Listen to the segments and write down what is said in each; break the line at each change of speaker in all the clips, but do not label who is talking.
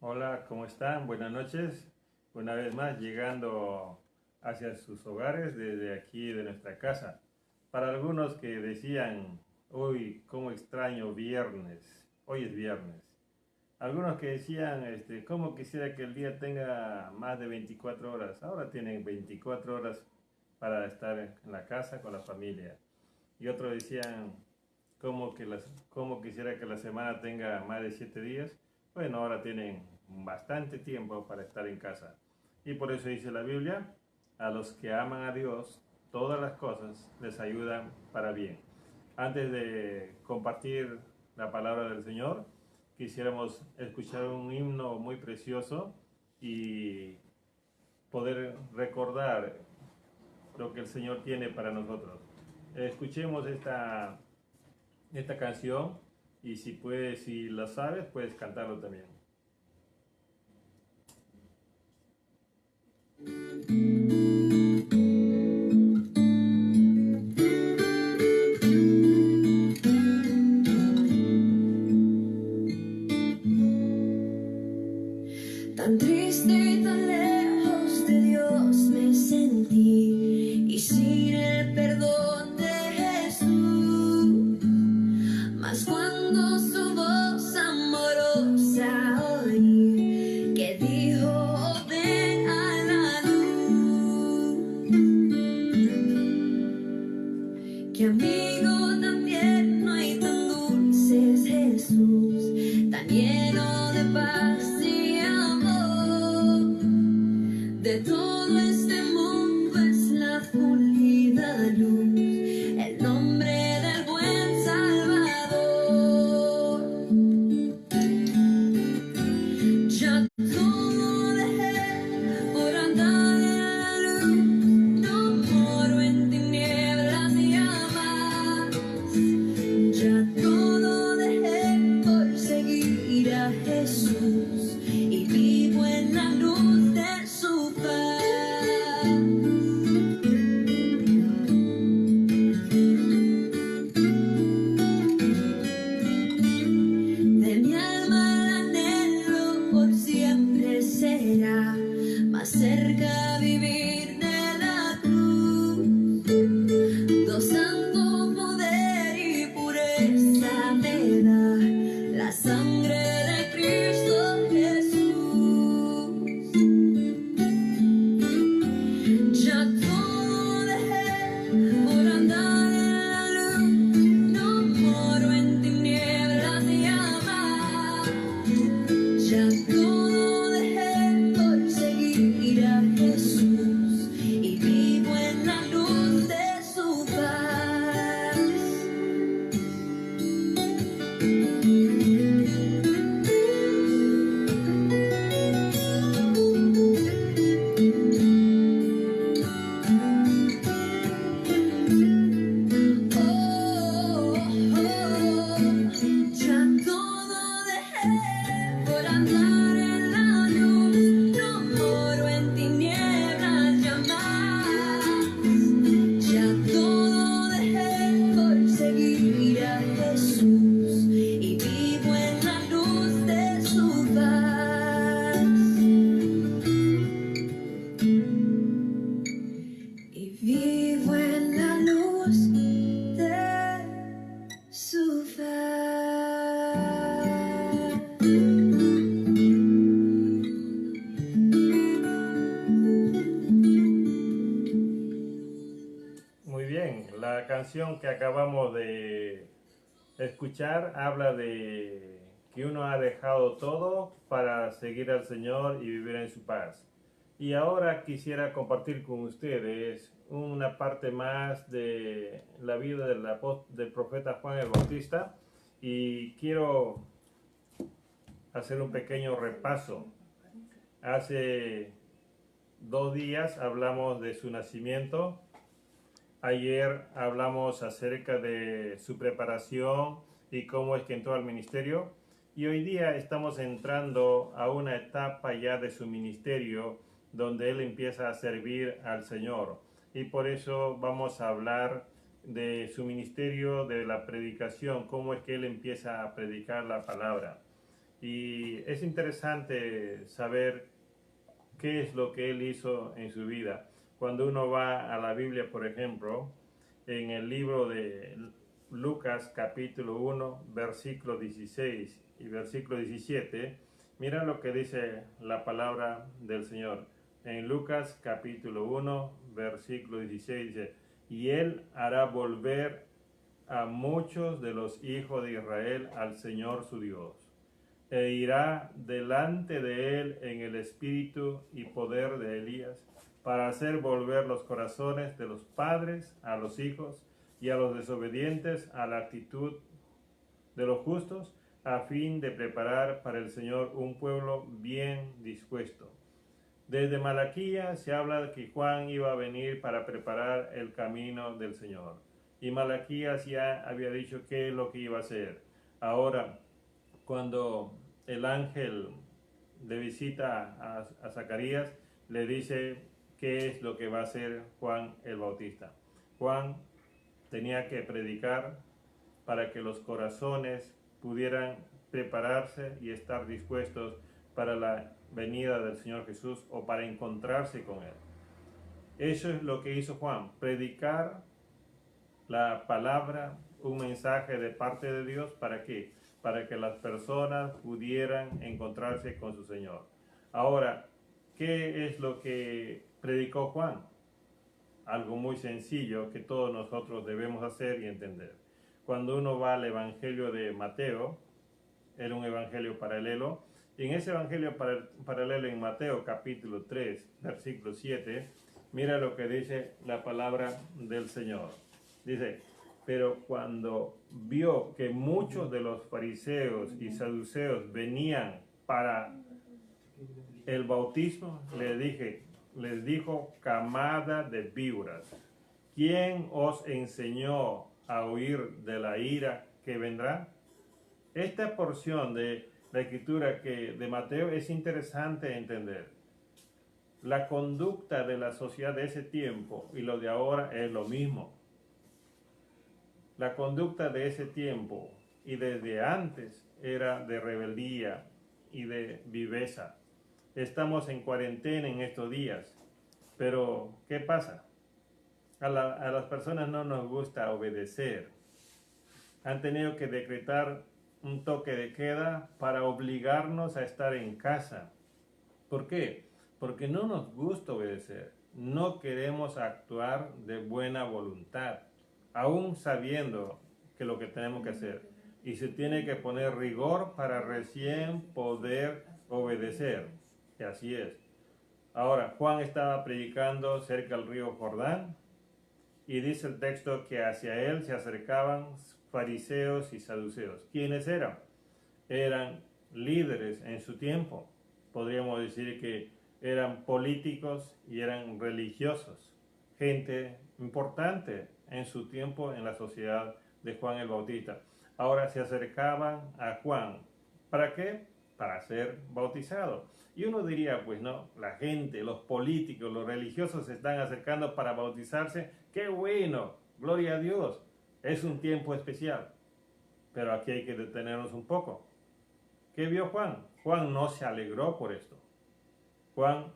Hola, ¿cómo están? Buenas noches. Una vez más llegando hacia sus hogares desde aquí de nuestra casa. Para algunos que decían, uy, cómo extraño viernes. Hoy es viernes. Algunos que decían, cómo quisiera que el día tenga más de 24 horas. Ahora tienen 24 horas para estar en la casa con la familia. Y otros decían, cómo quisiera que la semana tenga más de 7 días. Bueno, ahora tienen bastante tiempo para estar en casa. Y por eso dice la Biblia, a los que aman a Dios, todas las cosas les ayudan para bien. Antes de compartir la palabra del Señor, quisiéramos escuchar un himno muy precioso y poder recordar lo que el Señor tiene para nosotros. Escuchemos esta canción y si puedes, si la sabes, puedes cantarlo también.
Tan triste y tan lejos de Dios me sentí, y sin el perdón de Jesús. Mas cuando su voz amorosa oí, que dijo: ven a la luz. Que amigo tan tierno y tan dulce es Jesús, tan lleno de paz y amor. De todo este mundo es la pulida luz, el nombre del buen Salvador. Ya todo dejé por andar en la luz, no moro en tinieblas ni jamás. Ya todo dejé por seguir a Jesús y vivo en la luz de su paz. De mi alma el anhelo por siempre será más cerca vivir de la cruz, gozando poder y pureza me da la sangre de Cristo Jesús. Ya todo dejé por andar en la luz, no moro en tinieblas ni jamás. Ya todo dejé por seguir a Jesús y vivo en la luz de su paz. Ya todo dejé por andar en la luz, no moro en tinieblas jamás. Ya todo dejé por seguir a Jesús y vivo en la luz de su paz. Y vivo en la luz de su paz.
Muy bien, la canción que acabamos de escuchar habla de que uno ha dejado todo para seguir al Señor y vivir en su paz. Y ahora quisiera compartir con ustedes una parte más de la vida del profeta Juan el Bautista y quiero hacer un pequeño repaso. Hace 2 días hablamos de su nacimiento. Ayer hablamos acerca de su preparación y cómo es que entró al ministerio. Y hoy día estamos entrando a una etapa ya de su ministerio donde él empieza a servir al Señor. Y por eso vamos a hablar de su ministerio, de la predicación, cómo es que él empieza a predicar la palabra. Y es interesante saber qué es lo que él hizo en su vida. Cuando uno va a la Biblia, por ejemplo, en el libro de Lucas capítulo 1, versículo 16 y versículo 17, mira lo que dice la palabra del Señor. En Lucas capítulo 1, versículo 16 dice, y él hará volver a muchos de los hijos de Israel al Señor su Dios, e irá delante de él en el espíritu y poder de Elías, para hacer volver los corazones de los padres a los hijos y a los desobedientes a la actitud de los justos, a fin de preparar para el Señor un pueblo bien dispuesto. Desde Malaquías se habla de que Juan iba a venir para preparar el camino del Señor. Y Malaquías ya había dicho qué es lo que iba a hacer. Ahora, cuando el ángel de visita a Zacarías, le dice qué es lo que va a hacer Juan el Bautista. Juan tenía que predicar para que los corazones pudieran prepararse y estar dispuestos para la venida del Señor Jesús o para encontrarse con Él. Eso es lo que hizo Juan, predicar la palabra, un mensaje de parte de Dios, ¿para qué? Para que las personas pudieran encontrarse con su Señor. Ahora, ¿qué es lo que predicó Juan? Algo muy sencillo que todos nosotros debemos hacer y entender. Cuando uno va al Evangelio de Mateo, era un evangelio paralelo, y en ese evangelio paralelo en Mateo capítulo 3, versículo 7, mira lo que dice la palabra del Señor. Dice, pero cuando vio que muchos de los fariseos y saduceos venían para el bautismo, les dijo, camada de víboras, ¿quién os enseñó a huir de la ira que vendrá? Esta porción de la escritura de Mateo es interesante entender. La conducta de la sociedad de ese tiempo y lo de ahora es lo mismo. La conducta de ese tiempo y desde antes era de rebeldía y de viveza. Estamos en cuarentena en estos días, pero ¿qué pasa? A las personas no nos gusta obedecer. Han tenido que decretar un toque de queda para obligarnos a estar en casa. ¿Por qué? Porque no nos gusta obedecer. No queremos actuar de buena voluntad, aún sabiendo que lo que tenemos que hacer. Y se tiene que poner rigor para recién poder obedecer. Y así es. Ahora, Juan estaba predicando cerca del río Jordán y dice el texto que hacia él se acercaban fariseos y saduceos. ¿Quiénes eran? Eran líderes en su tiempo. Podríamos decir que eran políticos y eran religiosos. Gente importante en su tiempo en la sociedad de Juan el Bautista. Ahora se acercaban a Juan. ¿Para qué? Para ser bautizado. Y uno diría, pues no, la gente, los políticos, los religiosos se están acercando para bautizarse. ¡Qué bueno! ¡Gloria a Dios! Es un tiempo especial. Pero aquí hay que detenernos un poco. ¿Qué vio Juan? Juan no se alegró por esto. Juan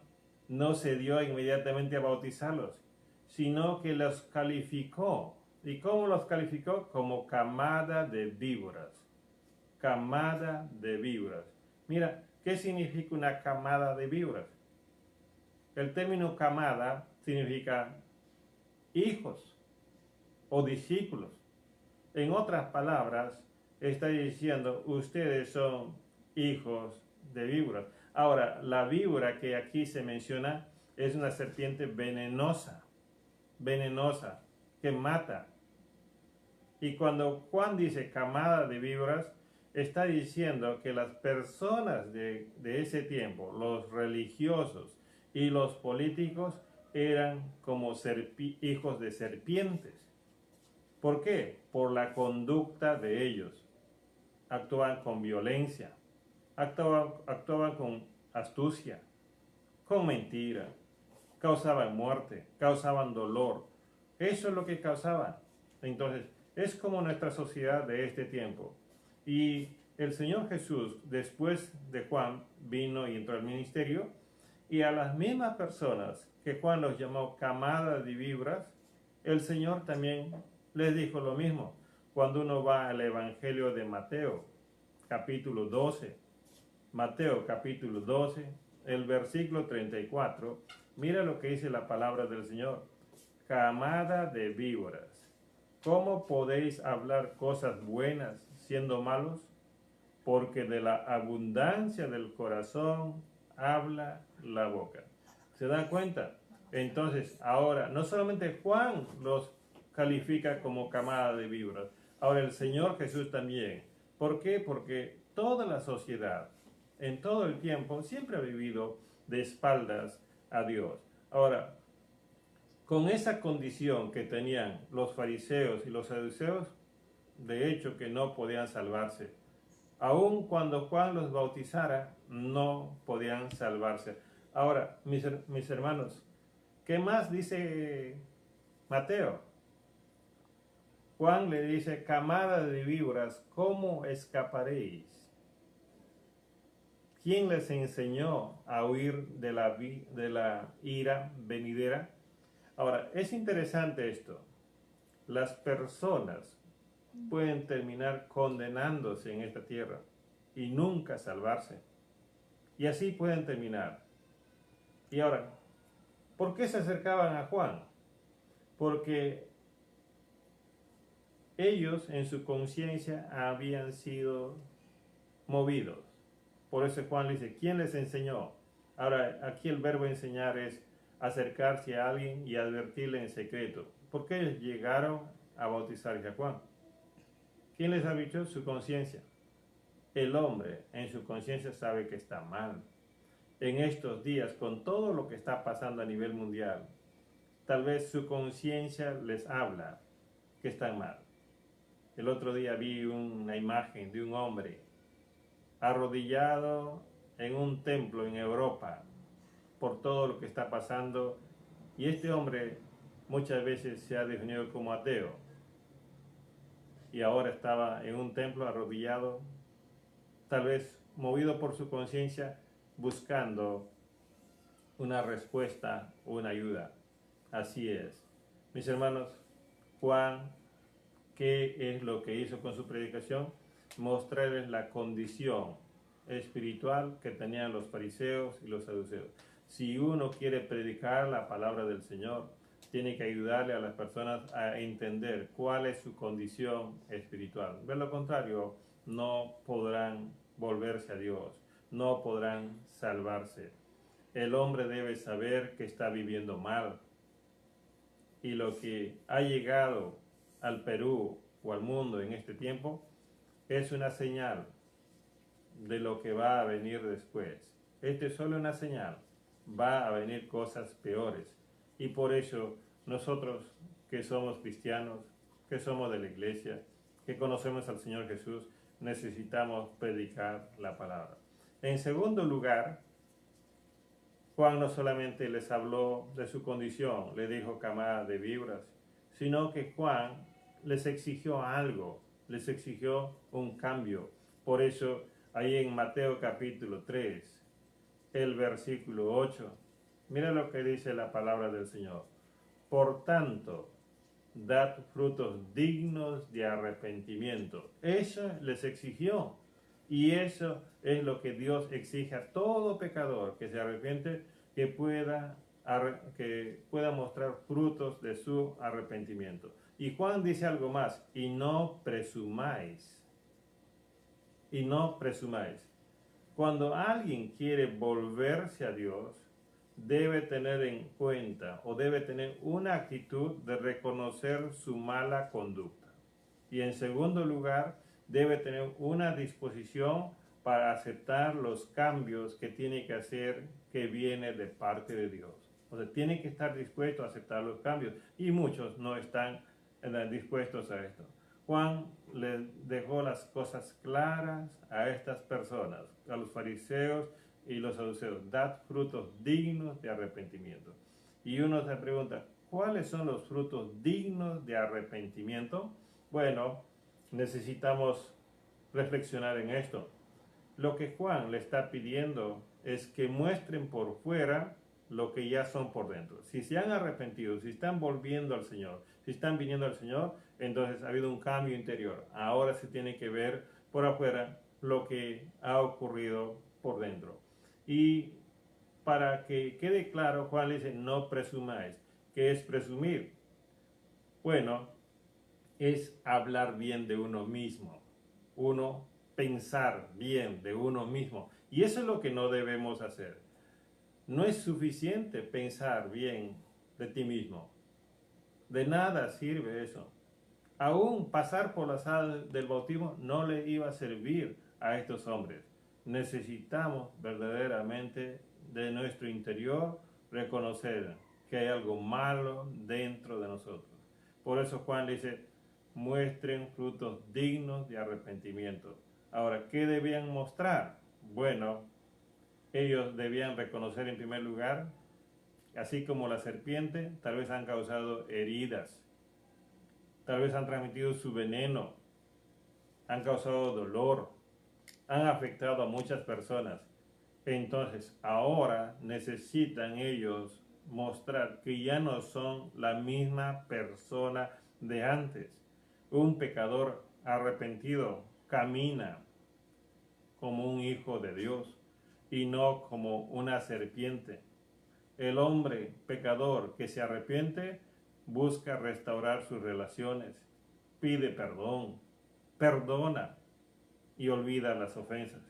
no se dio inmediatamente a bautizarlos, sino que los calificó. ¿Y cómo los calificó? Como camada de víboras. Camada de víboras. Mira, ¿qué significa una camada de víboras? El término camada significa hijos o discípulos. En otras palabras, está diciendo, ustedes son hijos de víboras. Ahora, la víbora que aquí se menciona es una serpiente venenosa, que mata. Y cuando Juan dice camada de víboras, está diciendo que las personas de ese tiempo, los religiosos y los políticos, eran como hijos de serpientes. ¿Por qué? Por la conducta de ellos. Actuaban con violencia, actuaban con astucia, con mentira, causaban muerte, causaban dolor. Eso es lo que causaban. Entonces, es como nuestra sociedad de este tiempo. Y el Señor Jesús, después de Juan, vino y entró al ministerio, y a las mismas personas que Juan los llamó camada de víboras, el Señor también les dijo lo mismo. Cuando uno va al Evangelio de Mateo, capítulo 12, Mateo capítulo 12, el versículo 34, mira lo que dice la palabra del Señor. Camada de víboras, ¿cómo podéis hablar cosas buenas siendo malos? Porque de la abundancia del corazón habla la boca. ¿Se dan cuenta? Entonces, ahora, no solamente Juan los califica como camada de víboras, ahora el Señor Jesús también. ¿Por qué? Porque toda la sociedad, en todo el tiempo, siempre ha vivido de espaldas a Dios. Ahora, con esa condición que tenían los fariseos y los saduceos, de hecho que no podían salvarse. Aun cuando Juan los bautizara, no podían salvarse. Ahora, mis hermanos, ¿qué más dice Mateo? Juan le dice, camada de víboras, ¿cómo escaparéis? ¿Quién les enseñó a huir de la ira venidera? Ahora, es interesante esto. Las personas pueden terminar condenándose en esta tierra y nunca salvarse. Y así pueden terminar. Y ahora, ¿por qué se acercaban a Juan? Porque ellos en su conciencia habían sido movidos. Por eso Juan le dice, ¿quién les enseñó? Ahora, aquí el verbo enseñar es acercarse a alguien y advertirle en secreto. ¿Por qué ellos llegaron a bautizarse a Juan? ¿Quién les ha dicho? Su conciencia. El hombre en su conciencia sabe que está mal. En estos días, con todo lo que está pasando a nivel mundial, tal vez su conciencia les habla que están mal. El otro día vi una imagen de un hombre arrodillado en un templo en Europa por todo lo que está pasando, y este hombre muchas veces se ha definido como ateo y ahora estaba en un templo arrodillado, tal vez movido por su conciencia, buscando una respuesta, una ayuda. Así es. Mis hermanos, Juan, ¿qué es lo que hizo con su predicación? Mostrarles la condición espiritual que tenían los fariseos y los saduceos. Si uno quiere predicar la palabra del Señor, tiene que ayudarle a las personas a entender cuál es su condición espiritual. De lo contrario, no podrán volverse a Dios, no podrán salvarse. El hombre debe saber que está viviendo mal. Y lo que ha llegado al Perú o al mundo en este tiempo es una señal de lo que va a venir después. Esto es solo una señal. Va a venir cosas peores. Y por eso nosotros que somos cristianos, que somos de la iglesia, que conocemos al Señor Jesús, necesitamos predicar la palabra. En segundo lugar, Juan no solamente les habló de su condición, le dijo camada de víboras, sino que Juan les exigió algo, les exigió un cambio. Por eso, ahí en Mateo capítulo 3, el versículo 8, mira lo que dice la palabra del Señor. Por tanto, dad frutos dignos de arrepentimiento. Eso les exigió. Y eso es lo que Dios exige a todo pecador que se arrepiente, que pueda mostrar frutos de su arrepentimiento. Y Juan dice algo más, y no presumáis. Y no presumáis. Cuando alguien quiere volverse a Dios, debe tener en cuenta o debe tener una actitud de reconocer su mala conducta. Y en segundo lugar, debe tener una disposición para aceptar los cambios que tiene que hacer, que viene de parte de Dios. O sea, tiene que estar dispuesto a aceptar los cambios. Y muchos no están dispuestos a esto. Juan le dejó las cosas claras a estas personas, a los fariseos y los saduceos. Dad frutos dignos de arrepentimiento. Y uno se pregunta, ¿cuáles son los frutos dignos de arrepentimiento? Bueno, necesitamos reflexionar en esto. Lo que Juan le está pidiendo es que muestren por fuera lo que ya son por dentro. Si se han arrepentido, si están volviendo al Señor, si están viniendo al Señor, entonces ha habido un cambio interior. Ahora se tiene que ver por afuera lo que ha ocurrido por dentro. Y para que quede claro, Juan le dice, no presumáis. ¿Qué es presumir? Bueno, es hablar bien de uno mismo. Uno pensar bien de uno mismo. Y eso es lo que no debemos hacer. No es suficiente pensar bien de ti mismo. De nada sirve eso. Aún pasar por la sala del bautismo no le iba a servir a estos hombres. Necesitamos verdaderamente de nuestro interior reconocer que hay algo malo dentro de nosotros. Por eso Juan dice, muestren frutos dignos de arrepentimiento. Ahora, ¿qué debían mostrar? Bueno, ellos debían reconocer en primer lugar, así como la serpiente, tal vez han causado heridas, tal vez han transmitido su veneno, han causado dolor, han afectado a muchas personas. Entonces, ahora necesitan ellos mostrar que ya no son la misma persona de antes. Un pecador arrepentido camina como un hijo de Dios y no como una serpiente. El hombre pecador que se arrepiente busca restaurar sus relaciones, pide perdón, perdona y olvida las ofensas.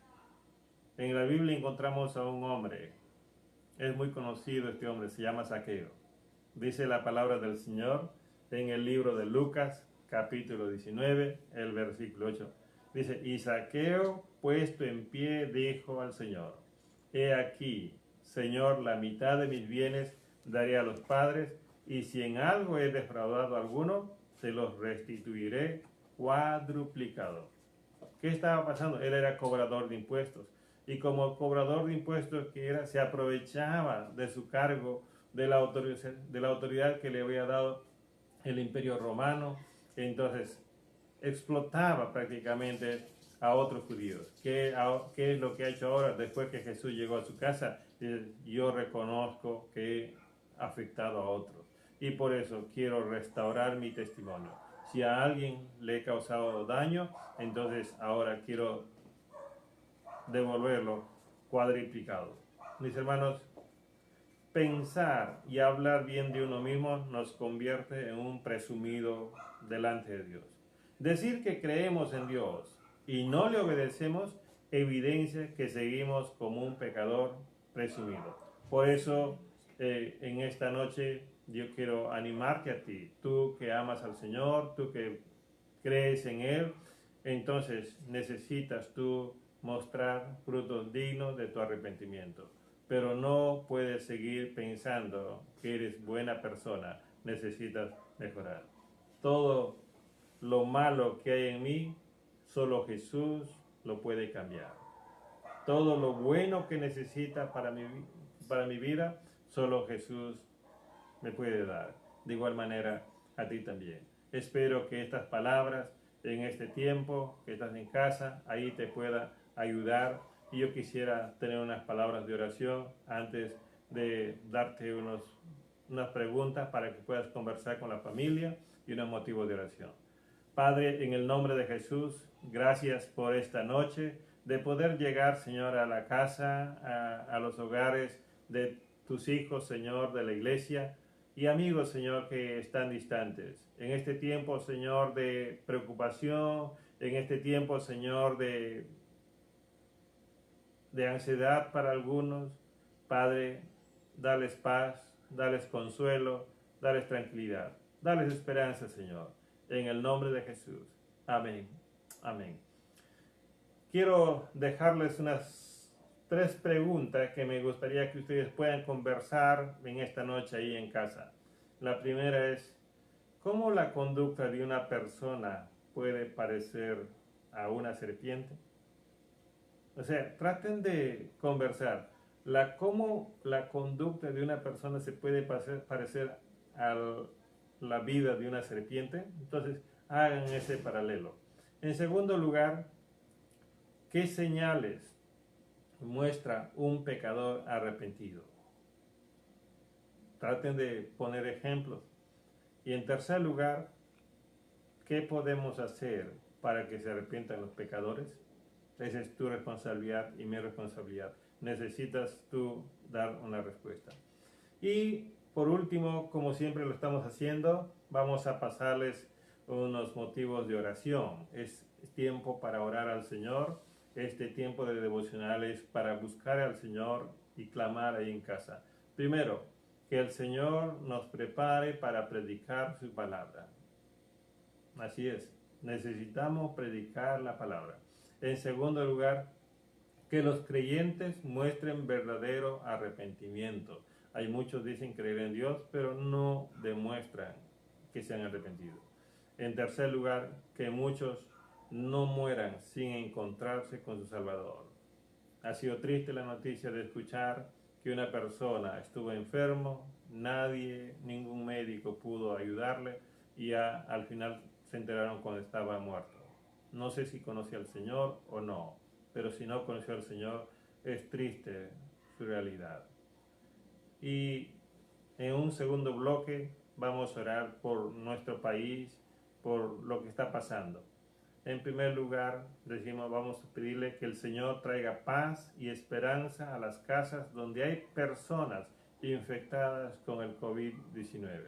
En la Biblia encontramos a un hombre, es muy conocido este hombre, se llama Zaqueo. Dice la palabra del Señor en el libro de Lucas, capítulo 19, el versículo 8. Dice, y Zaqueo, puesto en pie, dijo al Señor, he aquí, Señor, la mitad de mis bienes daré a los padres, y si en algo he defraudado a alguno, se los restituiré cuadruplicado. ¿Qué estaba pasando? Él era cobrador de impuestos. Y como cobrador de impuestos que era, se aprovechaba de su cargo, de la autoridad que le había dado el Imperio Romano. Entonces, explotaba prácticamente a otros judíos. ¿Qué es lo que ha hecho ahora después que Jesús llegó a su casa? Yo reconozco que he afectado a otros y por eso quiero restaurar mi testimonio. Si a alguien le he causado daño, entonces ahora quiero devolverlo cuadriplicado. Mis hermanos, pensar y hablar bien de uno mismo nos convierte en un presumido delante de Dios. Decir que creemos en Dios y no le obedecemos evidencia que seguimos como un pecador presumido. Por eso, en esta noche yo quiero animarte a ti, tú que amas al Señor, tú que crees en Él, entonces necesitas tú mostrar frutos dignos de tu arrepentimiento. Pero no puedes seguir pensando que eres buena persona, necesitas mejorar. Todo lo malo que hay en mí, solo Jesús lo puede cambiar. Todo lo bueno que necesita para mi vida, solo Jesús me puede dar. De igual manera, a ti también. Espero que estas palabras en este tiempo que estás en casa, ahí te pueda ayudar. Y yo quisiera tener unas palabras de oración antes de darte unas preguntas para que puedas conversar con la familia y unos motivos de oración. Padre, en el nombre de Jesús, gracias por esta noche de poder llegar, Señor, a la casa, a los hogares de tus hijos, Señor, de la iglesia y amigos, Señor, que están distantes. En este tiempo, Señor, de preocupación, en este tiempo, Señor, de ansiedad para algunos, Padre, dales paz, dales consuelo, dales tranquilidad, dales esperanza, Señor, en el nombre de Jesús. Amén. Amén. Quiero dejarles unas 3 preguntas que me gustaría que ustedes puedan conversar en esta noche ahí en casa. La primera es, ¿cómo la conducta de una persona puede parecer a una serpiente? O sea, traten de conversar. ¿Cómo la conducta de una persona se puede parecer a la vida de una serpiente? Entonces, hagan ese paralelo. En segundo lugar, ¿Qué señales muestra un pecador arrepentido? Traten de poner ejemplos. Y en tercer lugar, ¿qué podemos hacer para que se arrepientan los pecadores? Esa es tu responsabilidad y mi responsabilidad. Necesitas tú dar una respuesta. Y por último, como siempre lo estamos haciendo, vamos a pasarles unos motivos de oración. Es tiempo para orar al Señor. Este tiempo de devocionales para buscar al Señor y clamar ahí en casa. Primero, que el Señor nos prepare para predicar su palabra. Así es, necesitamos predicar la palabra. En segundo lugar, que los creyentes muestren verdadero arrepentimiento. Hay muchos que dicen creer en Dios, pero no demuestran que se han arrepentido. En tercer lugar, que muchos no mueran sin encontrarse con su Salvador. Ha sido triste la noticia de escuchar que una persona estuvo enfermo, ningún médico pudo ayudarle y al final se enteraron cuando estaba muerto. No sé si conocía al Señor o no, pero si no conoció al Señor, es triste su realidad. Y en un segundo bloque vamos a orar por nuestro país, por lo que está pasando. En primer lugar, decimos, vamos a pedirle que el Señor traiga paz y esperanza a las casas donde hay personas infectadas con el COVID-19.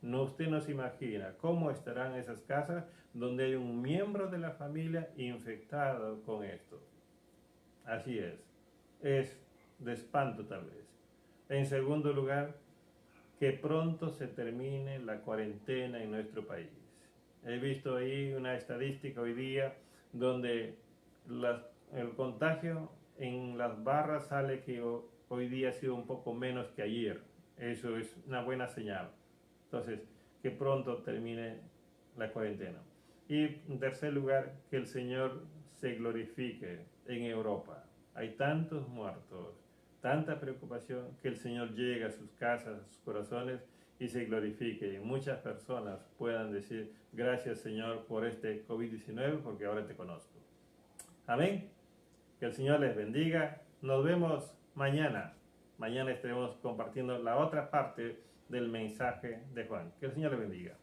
No, usted no se imagina cómo estarán esas casas donde hay un miembro de la familia infectado con esto. Así es de espanto tal vez. En segundo lugar, que pronto se termine la cuarentena en nuestro país. He visto ahí una estadística hoy día donde el contagio en las barras sale que hoy día ha sido un poco menos que ayer. Eso es una buena señal. Entonces, que pronto termine la cuarentena. Y en tercer lugar, que el Señor se glorifique en Europa. Hay tantos muertos, tanta preocupación, que el Señor llegue a sus casas, a sus corazones y se glorifique. Y muchas personas puedan decir, gracias Señor por este COVID-19 porque ahora te conozco. Amén. Que el Señor les bendiga. Nos vemos mañana. Mañana estaremos compartiendo la otra parte del mensaje de Juan. Que el Señor les bendiga.